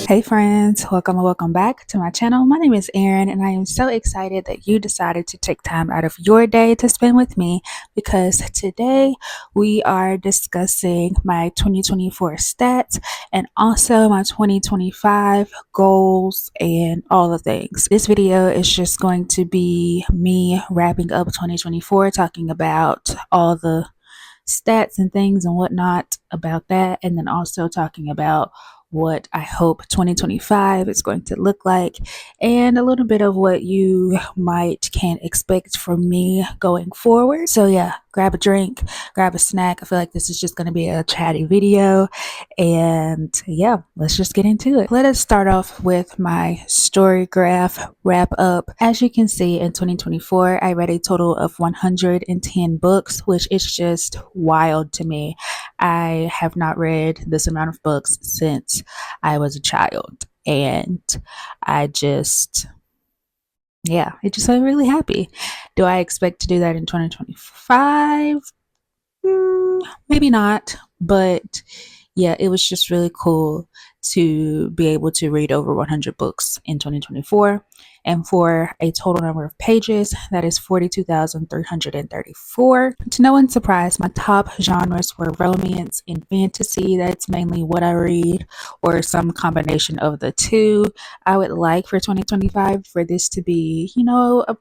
Hey friends, welcome and welcome back to my channel. My name is Erin and I am so excited that you decided to take time out of your day to spend with me because today we are discussing my 2024 stats and also my 2025 goals and all the things. This video is just going to be me wrapping up 2024, talking about all the stats and things and whatnot about that, and then also talking about what I hope 2025 is going to look like and a little bit of what you can expect from me going forward. So yeah, grab a drink, grab a snack. I feel like this is just going to be a chatty video, and yeah, let's just get into it. Let us start off with my story graph wrap up. As you can see, in 2024 I read a total of 110 books, which is just wild to me. I have not read this amount of books since I was a child, and I just, yeah, it just made me really happy. Do I expect to do that in 2025? Maybe not, but yeah, it was just really cool to be able to read over 100 books in 2024. And for a total number of pages, that is 42,334. To no one's surprise, my top genres were romance and fantasy. That's mainly what I read, or some combination of the two. I would like for 2025 for this to be,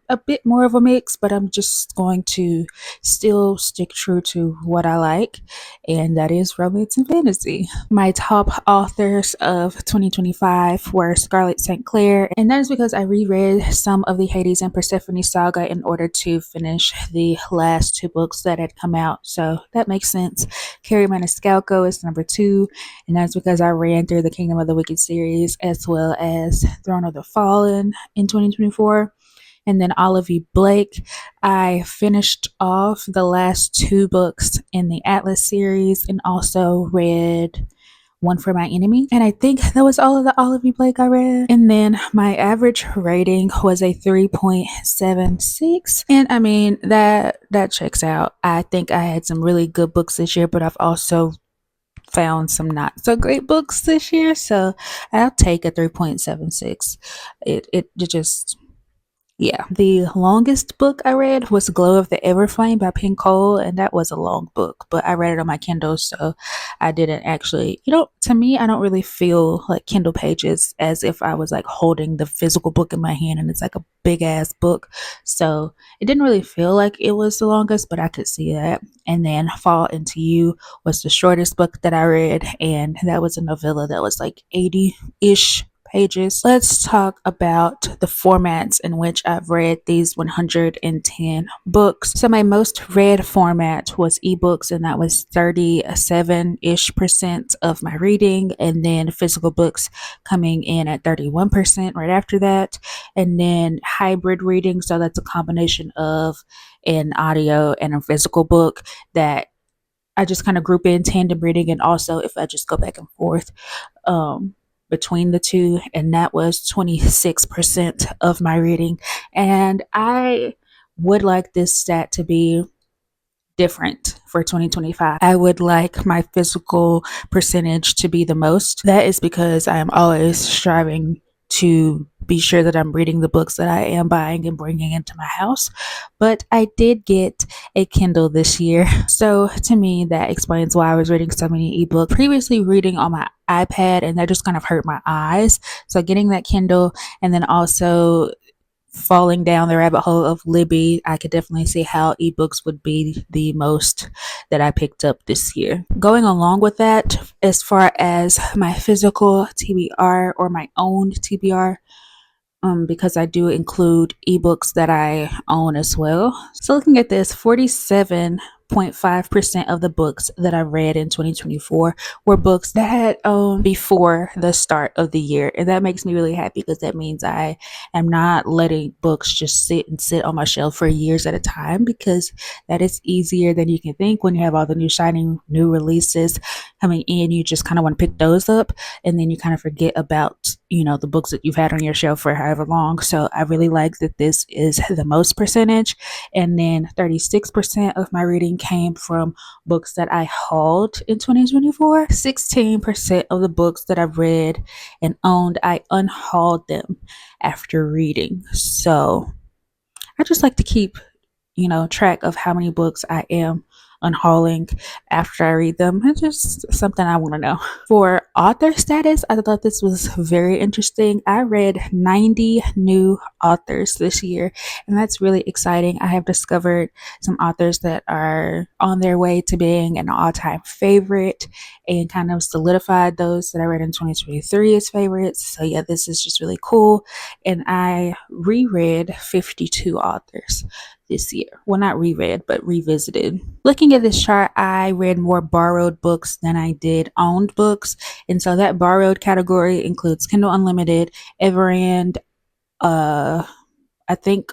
a bit more of a mix, but I'm just going to still stick true to what I like, and that is romance and fantasy. My top authors of 2025 were Scarlett St. Clair, and that is because I reread some of the Hades and Persephone saga in order to finish the last two books that had come out, so that makes sense. Carrie Maniscalco is number 2, and that's because I ran through the Kingdom of the Wicked series as well as Throne of the Fallen in 2024. And then Olivia Blake, I finished off the last 2 books in the Atlas series and also read One for My Enemy. And I think that was all of the Olivia Blake I read. And then my average rating was a 3.76. And I mean, that checks out. I think I had some really good books this year, but I've also found some not so great books this year. So I'll take a 3.76. It just, yeah. The longest book I read was Glow of the Everflame by Pink Cole, and that was a long book, but I read it on my Kindle, so I didn't actually, to me, I don't really feel like Kindle pages as if I was like holding the physical book in my hand and it's like a big ass book. So it didn't really feel like it was the longest, but I could see that. And then Fall Into You was the shortest book that I read, and that was a novella that was like 80-ish pages. Let's talk about the formats in which I've read these 110 books. So my most read format was ebooks, and that was 37-ish% of my reading, and then physical books coming in at 31% right after that, and then hybrid reading, so that's a combination of an audio and a physical book that I just kind of group in tandem reading, and also if I just go back and forth between the two, and that was 26% of my reading. And I would like this stat to be different for 2025. I would like my physical percentage to be the most. That is because I am always striving to be sure that I'm reading the books that I am buying and bringing into my house. But I did get a Kindle this year. So to me, that explains why I was reading so many ebooks. Previously reading on my iPad, and that just kind of hurt my eyes. So getting that Kindle, and then also falling down the rabbit hole of Libby, I could definitely see how ebooks would be the most that I picked up this year. Going along with that, as far as my physical TBR or my own TBR, because I do include ebooks that I own as well. So looking at this, 47.5% of the books that I read in 2024 were books that I had owned before the start of the year. And that makes me really happy because that means I am not letting books just sit on my shelf for years at a time, because that is easier than you can think when you have all the new shiny new releases. coming in, you just kind of want to pick those up, and then you kind of forget about, the books that you've had on your shelf for however long. So I really like that this is the most percentage. And then 36% of my reading came from books that I hauled in 2024. 16% of the books that I've read and owned, I unhauled them after reading. So I just like to keep, track of how many books I am unhauling after I read them. It's just something I want to know. For author status, I thought this was very interesting. I read 90 new authors this year, and that's really exciting. I have discovered some authors that are on their way to being an all-time favorite and kind of solidified those that I read in 2023 as favorites. So yeah, this is just really cool. And I reread 52 authors this year. Well, not reread, but revisited. Looking at this chart, I read more borrowed books than I did owned books. And so that borrowed category includes Kindle Unlimited, erin, I think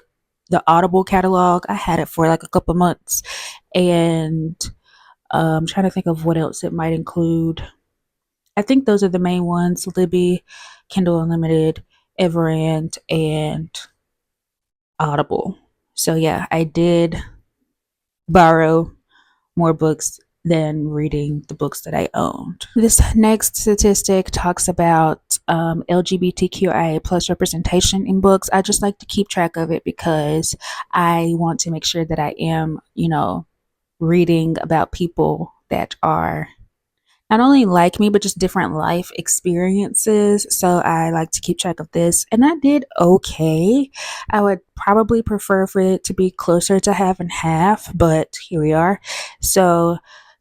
the Audible catalog. I had it for like a couple months. And I'm trying to think of what else it might include. I think those are the main ones: Libby, Kindle Unlimited, erin, and Audible. So yeah, I did borrow more books than reading the books that I owned. This next statistic talks about LGBTQIA plus representation in books. I just like to keep track of it because I want to make sure that I am, reading about people that are not only like me, but just different life experiences. So I like to keep track of this. And I did okay. I would probably prefer for it to be closer to half and half, but here we are. So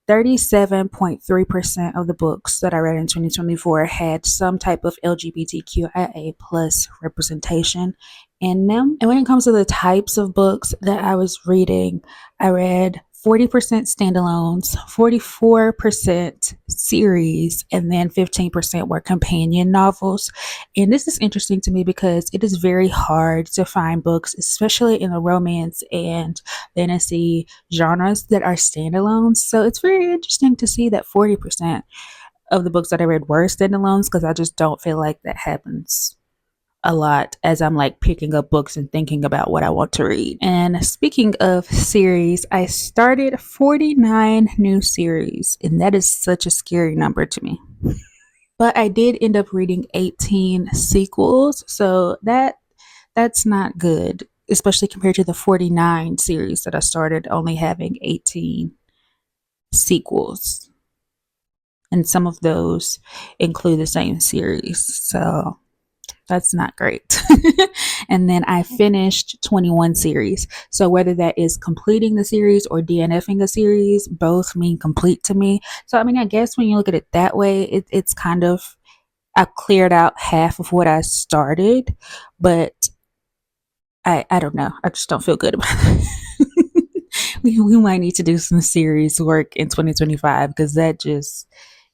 37.3% of the books that I read in 2024 had some type of LGBTQIA plus representation in them. And when it comes to the types of books that I was reading, I read 40% standalones, 44% series, and then 15% were companion novels. And this is interesting to me because it is very hard to find books, especially in the romance and fantasy genres, that are standalones. So it's very interesting to see that 40% of the books that I read were standalones, because I just don't feel like that happens a lot as I'm like picking up books and thinking about what I want to read. And speaking of series, I started 49 new series, and that is such a scary number to me. But I did end up reading 18 sequels, so that's not good, especially compared to the 49 series that I started only having 18 sequels. And some of those include the same series. So that's not great. And then I finished 21 series. So whether that is completing the series or DNFing a series, both mean complete to me. So I mean, I guess when you look at it that way, it's kind of, I cleared out half of what I started, but I don't know. I just don't feel good about it. we might need to do some series work in 2025, because that just,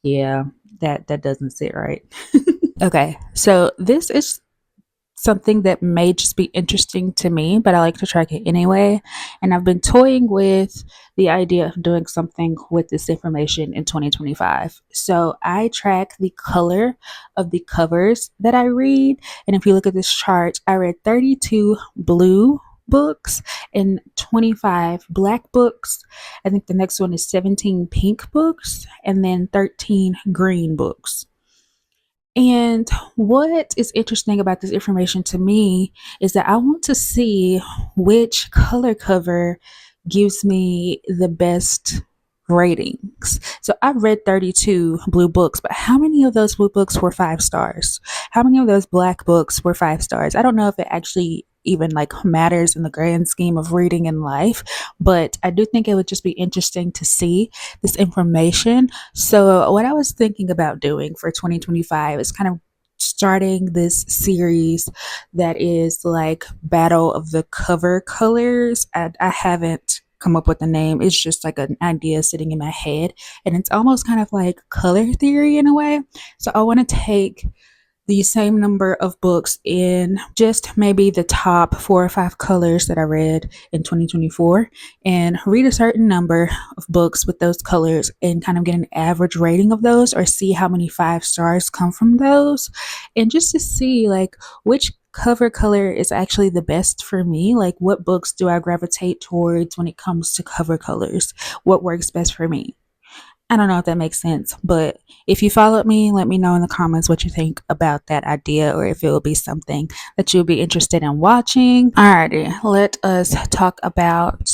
yeah, that doesn't sit right. Okay, so this is something that may just be interesting to me, but I like to track it anyway. And I've been toying with the idea of doing something with this information in 2025. So I track the color of the covers that I read. And if you look at this chart, I read 32 blue books and 25 black books. I think the next one is 17 pink books and then 13 green books. And what is interesting about this information to me is that I want to see which color cover gives me the best ratings. So I've read 32 blue books, but how many of those blue books were 5 stars? How many of those black books were 5 stars? I don't know if it actually even like matters in the grand scheme of reading in life, but I do think it would just be interesting to see this information. So what I was thinking about doing for 2025 is kind of starting this series that is like Battle of the Cover Colors. I haven't come up with a name. It's just like an idea sitting in my head, and it's almost kind of like color theory in a way. So I want to take the same number of books in just maybe the top 4 or 5 colors that I read in 2024 and read a certain number of books with those colors and kind of get an average rating of those or see how many 5 stars come from those. And just to see like which cover color is actually the best for me. Like, what books do I gravitate towards when it comes to cover colors? What works best for me? I don't know if that makes sense, but if you followed me, let me know in the comments what you think about that idea or if it will be something that you'll be interested in watching. Alrighty, let us talk about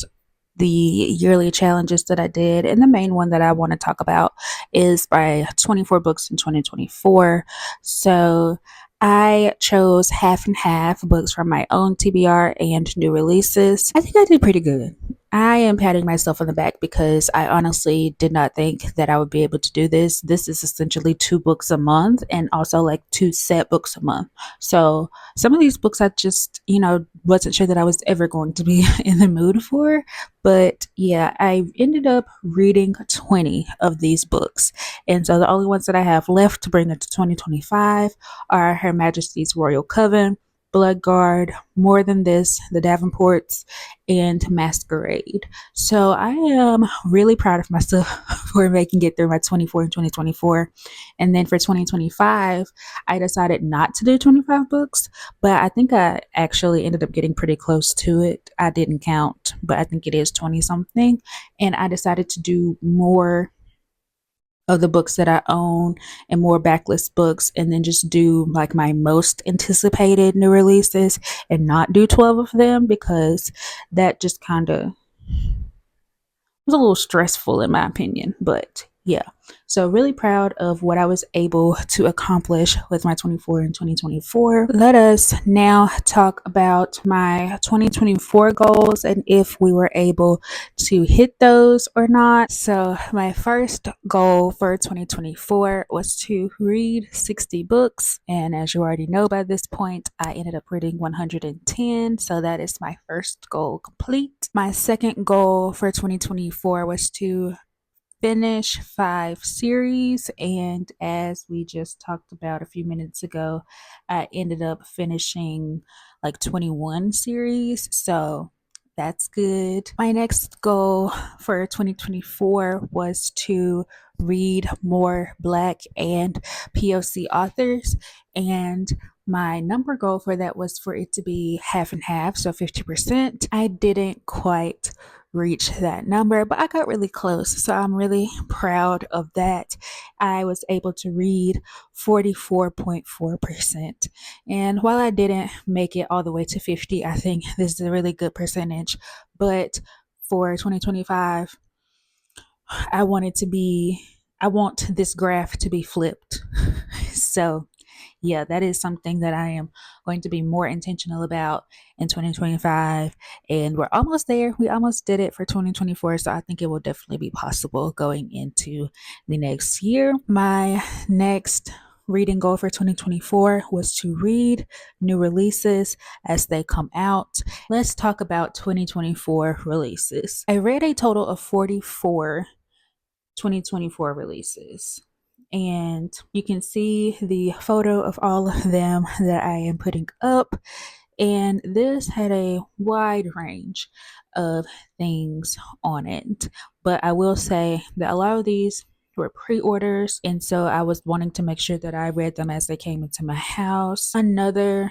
the yearly challenges that I did. And the main one that I want to talk about is by 24 books in 2024. So I chose half and half books from my own TBR and new releases. I think I did pretty good. I am patting myself on the back because I honestly did not think that I would be able to do this. This is essentially 2 books a month and also like 2 set books a month. So some of these books I just, wasn't sure that I was ever going to be in the mood for. But yeah, I ended up reading 20 of these books. And so the only ones that I have left to bring into 2025 are Her Majesty's Royal Coven, Bloodguard, More Than This, The Davenports, and Masquerade. So I am really proud of myself for making it through my 24 and 2024. And then for 2025, I decided not to do 25 books, but I think I actually ended up getting pretty close to it. I didn't count, but I think it is 20 something. And I decided to do more of the books that I own and more backlist books, and then just do like my most anticipated new releases and not do 12 of them because that just kind of was a little stressful in my opinion. But yeah, so really proud of what I was able to accomplish with my 24 and 2024. Let us now talk about my 2024 goals and if we were able to hit those or not. So my first goal for 2024 was to read 60 books, and as you already know by this point, I ended up reading 110. So that is my first goal complete. My second goal for 2024 was to finish 5 series, and as we just talked about a few minutes ago, I ended up finishing like 21 series, so that's good. My next goal for 2024 was to read more Black and POC authors, and my number goal for that was for it to be half and half, so 50%. I didn't quite reach that number, but I got really close. So I'm really proud of that. I was able to read 44.4%. And while I didn't make it all the way to 50, I think this is a really good percentage. But for 2025, I want this graph to be flipped. So yeah, that is something that I am going to be more intentional about in 2025. And we're almost there. We almost did it for 2024. So I think it will definitely be possible going into the next year. My next reading goal for 2024 was to read new releases as they come out. Let's talk about 2024 releases. I read a total of 44 2024 releases. And you can see the photo of all of them that I am putting up. And this had a wide range of things on it. But I will say that a lot of these were pre-orders, and so I was wanting to make sure that I read them as they came into my house. Another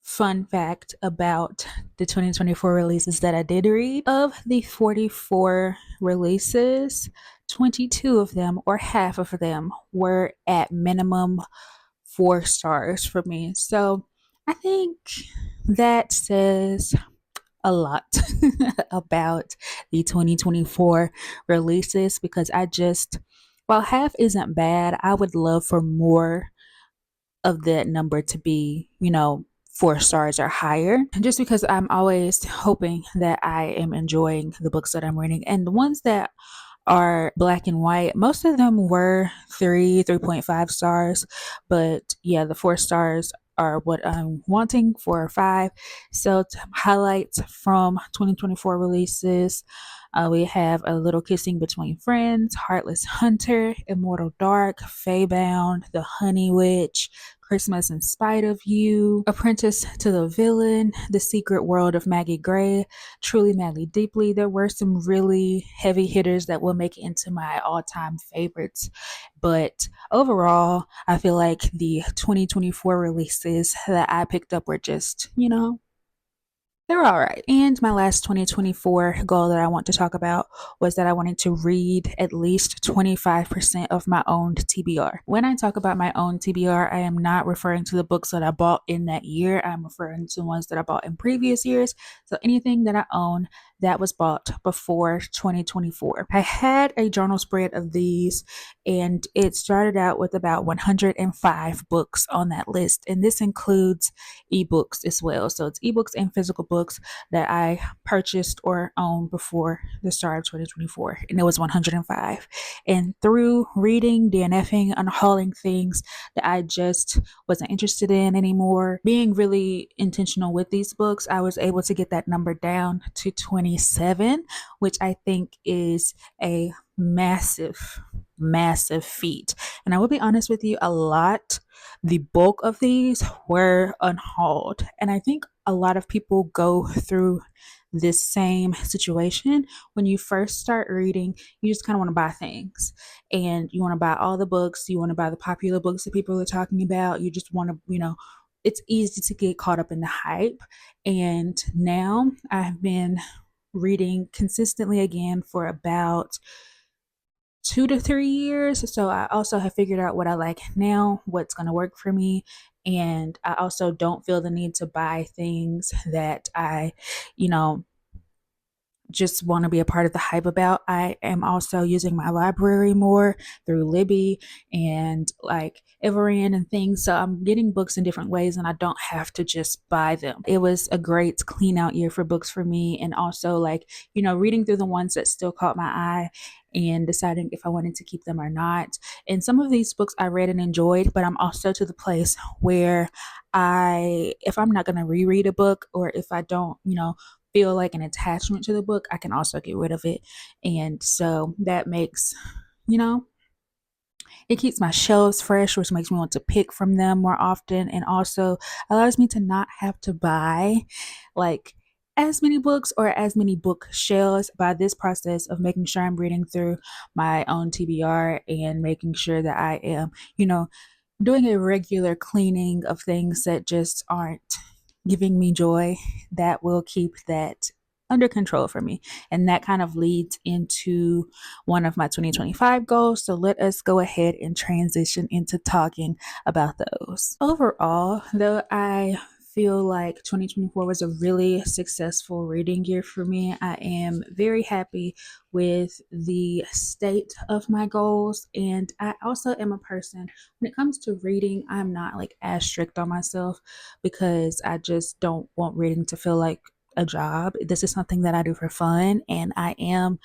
fun fact about the 2024 releases that I did read, of the 44 releases, 22 of them, or half of them, were at minimum 4 stars for me. So I think that says a lot about the 2024 releases, because while half isn't bad, I would love for more of that number to be, 4 stars or higher, just because I'm always hoping that I am enjoying the books that I'm reading. And the ones that are Black and white, most of them were 3.5 stars, but yeah, the 4 stars are what I'm wanting for 5. So highlights from 2024 releases, we have A Little Kissing Between Friends, Heartless Hunter, Immortal Dark, Faybound, The Honey Witch, Christmas in Spite of You, Apprentice to the Villain, The Secret World of Maggie Gray, Truly Madly Deeply. There were some really heavy hitters that will make it into my all-time favorites. But overall, I feel like the 2024 releases that I picked up were just, they're all right. And my last 2024 goal that I want to talk about was that I wanted to read at least 25% of my own TBR. When I talk about my own TBR, I am not referring to the books that I bought in that year. I'm referring to ones that I bought in previous years. So anything that I own that was bought before 2024. I had a journal spread of these, and it started out with about 105 books on that list. And this includes ebooks as well. So it's ebooks and physical books that I purchased or owned before the start of 2024, and it was 105. And through reading, DNFing, unhauling things that I just wasn't interested in anymore, being really intentional with these books, I was able to get that number down to 27, which I think is a massive feat. And I will be honest with you, the bulk of these were unhauled. And I think a lot of people go through this same situation. When you first start reading, you just kind of want to buy things, and you want to buy all the books. You want to buy the popular books that people are talking about. You just want to, it's easy to get caught up in the hype. And now I've been reading consistently again for about 2 to 3 years. So I also have figured out what I like now, what's going to work for me. And I also don't feel the need to buy things that I, you know, just want to be a part of the hype about. I am also using my library more through Libby and like erin and things. So I'm getting books in different ways, and I don't have to just buy them. It was a great clean out year for books for me. And also reading through the ones that still caught my eye and deciding if I wanted to keep them or not. And some of these books I read and enjoyed, but I'm also to the place where if I'm not going to reread a book, or if I don't, feel like an attachment to the book, I can also get rid of it. And so that makes, it keeps my shelves fresh, which makes me want to pick from them more often, and also allows me to not have to buy like as many books or as many bookshelves. By this process of making sure I'm reading through my own TBR and making sure that I am, doing a regular cleaning of things that just aren't giving me joy, that will keep that under control for me. And that kind of leads into one of my 2025 goals. So let us go ahead and transition into talking about those. Overall, though, I feel like 2024 was a really successful reading year for me. I am very happy with the state of my goals. And I also am a person, when it comes to reading, I'm not like as strict on myself, because I just don't want reading to feel like a job. This is something that I do for fun, and I am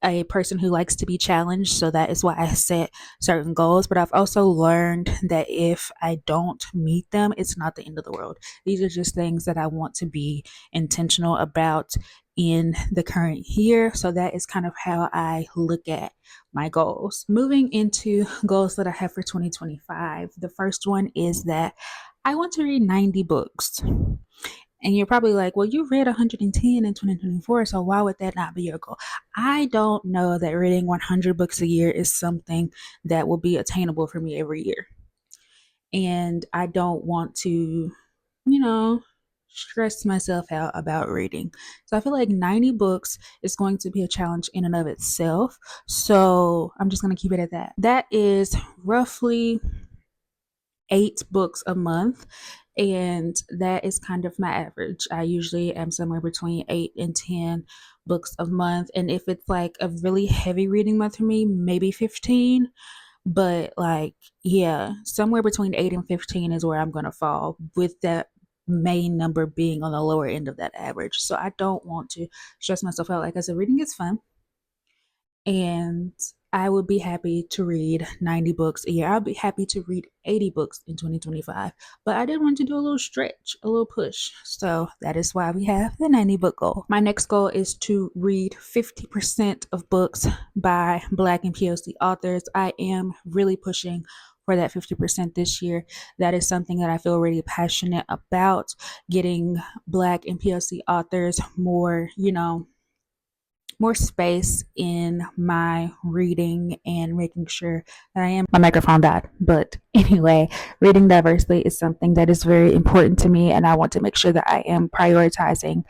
a person who likes to be challenged. So that is why I set certain goals. But I've also learned that if I don't meet them, it's not the end of the world. These are just things that I want to be intentional about in the current year. So that is kind of how I look at my goals. Moving into goals that I have for 2025, the first one is that I want to read 90 books. And you're probably like, well, you read 110 in 2024, so why would that not be your goal? I don't know that reading 100 books a year is something that will be attainable for me every year. And I don't want to, stress myself out about reading. So I feel like 90 books is going to be a challenge in and of itself. So I'm just going to keep it at that. That is roughly 8 books a month, and that is kind of my average. I usually am somewhere between 8 and 10 books a month, and if it's like a really heavy reading month for me, maybe 15. But somewhere between 8 and 15 is where I'm going to fall, with that main number being on the lower end of that average. So I don't want to stress myself out. Like I said, reading is fun, and I would be happy to read 90 books a year. I'll be happy to read 80 books in 2025. But I did want to do a little stretch, a little push. So that is why we have the 90 book goal. My next goal is to read 50% of books by Black and POC authors. I am really pushing for that 50% this year. That is something that I feel really passionate about, getting Black and POC authors more, more space in my reading and making sure that I am. My microphone died. But anyway, reading diversely is something that is very important to me, and I want to make sure that I am prioritizing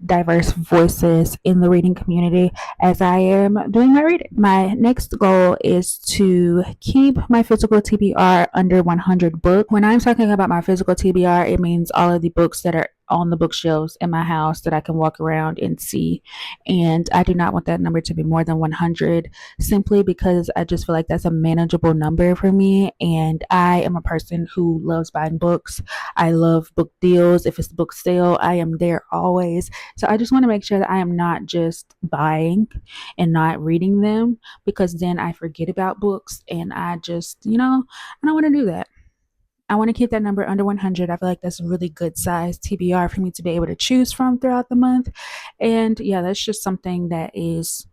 diverse voices in the reading community as I am doing my reading. My next goal is to keep my physical TBR under 100 books. When I'm talking about my physical TBR, it means all of the books that are on the bookshelves in my house that I can walk around and see. And I do not want that number to be more than 100, simply because I just feel like that's a manageable number for me. And I am a person who loves buying books. I love book deals. If it's a book sale, I am there always. So I just want to make sure that I am not just buying and not reading them, because then I forget about books and I just, I don't want to do that. I want to keep that number under 100. I feel like that's a really good size TBR for me to be able to choose from throughout the month. And yeah, that's just something that is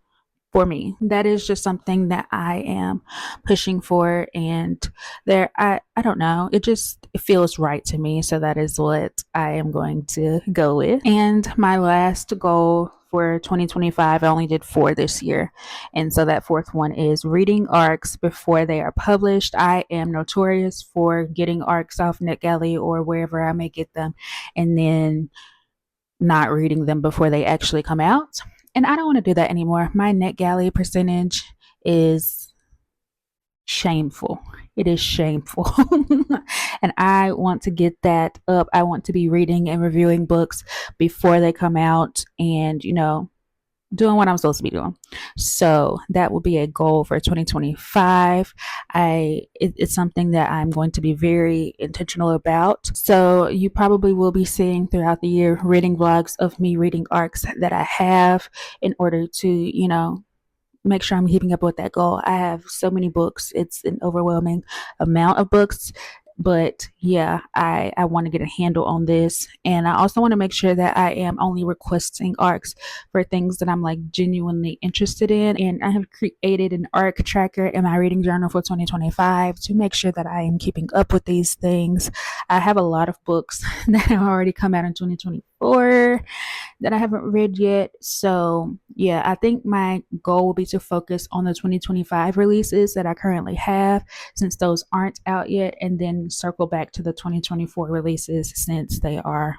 for me. That is just something that I am pushing for. And I don't know, it feels right to me. So that is what I am going to go with. And my last goal for 2025, I only did 4 this year. And so that fourth one is reading arcs before they are published. I am notorious for getting arcs off NetGalley or wherever I may get them, and then not reading them before they actually come out. And I don't want to do that anymore. My NetGalley percentage is shameful. It is shameful. And I want to get that up. I want to be reading and reviewing books before they come out and, doing what I'm supposed to be doing. So that will be a goal for 2025. It's something that I'm going to be very intentional about. So you probably will be seeing throughout the year reading vlogs of me reading arcs that I have in order to, make sure I'm keeping up with that goal. I have so many books. It's an overwhelming amount of books. But yeah, I want to get a handle on this. And I also want to make sure that I am only requesting arcs for things that I'm like genuinely interested in. And I have created an arc tracker in my reading journal for 2025 to make sure that I am keeping up with these things. I have a lot of books that have already come out in 2024 that I haven't read yet. So yeah, I think my goal will be to focus on the 2025 releases that I currently have, since those aren't out yet, and then circle back to the 2024 releases since they are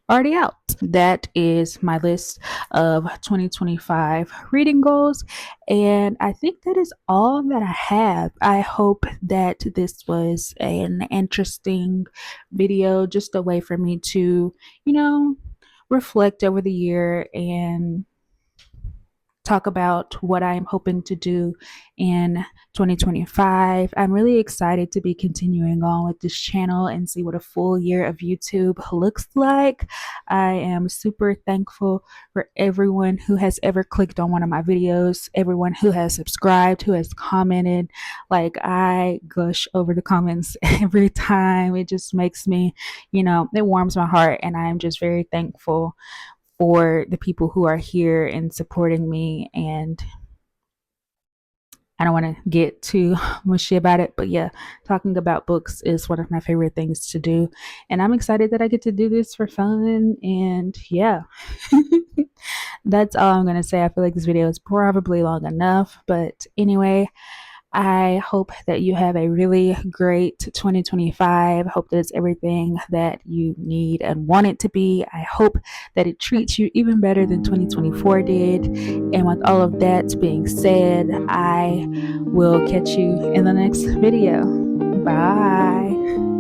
already out. That is my list of 2025 reading goals, and I think that is all that I have. I hope that this was an interesting video, just a way for me to, reflect over the year and talk about what I'm hoping to do in 2025. I'm really excited to be continuing on with this channel and see what a full year of YouTube looks like. I am super thankful for everyone who has ever clicked on one of my videos, everyone who has subscribed, who has commented. Like, I gush over the comments every time. It just makes me, it warms my heart, and I'm just very thankful for the people who are here and supporting me. And I don't want to get too mushy about it, but yeah, talking about books is one of my favorite things to do. And I'm excited that I get to do this for fun. And yeah, that's all I'm going to say. I feel like this video is probably long enough, but anyway, I hope that you have a really great 2025. Hope that it's everything that you need and want it to be. I hope that it treats you even better than 2024 did. And with all of that being said, I will catch you in the next video. Bye.